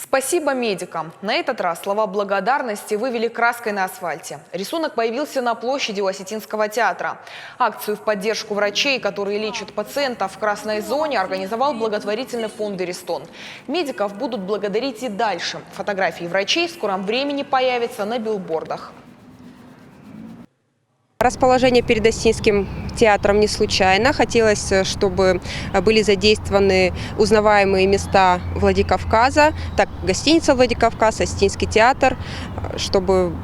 Спасибо медикам. На этот раз слова благодарности вывели краской на асфальте. Рисунок появился на площади у Осетинского театра. Акцию в поддержку врачей, которые лечат пациентов в красной зоне, организовал благотворительный фонд «Берестон». Медиков будут благодарить и дальше. Фотографии врачей в скором времени появятся на билбордах. Расположение перед Осетинским театром не случайно. Хотелось, чтобы были задействованы узнаваемые места Владикавказа, так гостиница «Владикавказ», Осетинский театр, чтобы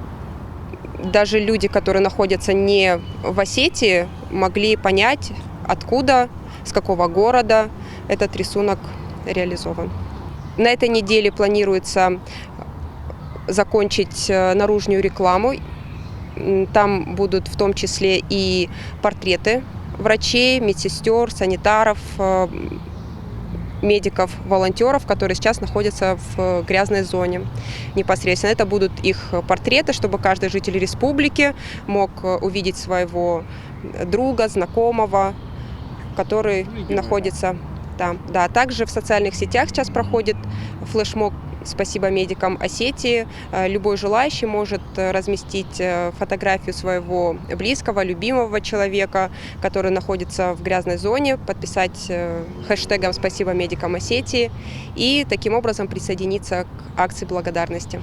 даже люди, которые находятся не в Осетии, могли понять, откуда, с какого города этот рисунок реализован. На этой неделе планируется закончить наружную рекламу. Там будут в том числе и портреты врачей, медсестер, санитаров, медиков, волонтеров, которые сейчас находятся в грязной зоне непосредственно. Это будут их портреты, чтобы каждый житель республики мог увидеть своего друга, знакомого, который находится там. Да, также в социальных сетях сейчас проходит флешмоб «Спасибо медикам Осетии». Любой желающий может разместить фотографию своего близкого, любимого человека, который находится в грязной зоне, подписать хэштегом «Спасибо медикам Осетии» и таким образом присоединиться к акции благодарности.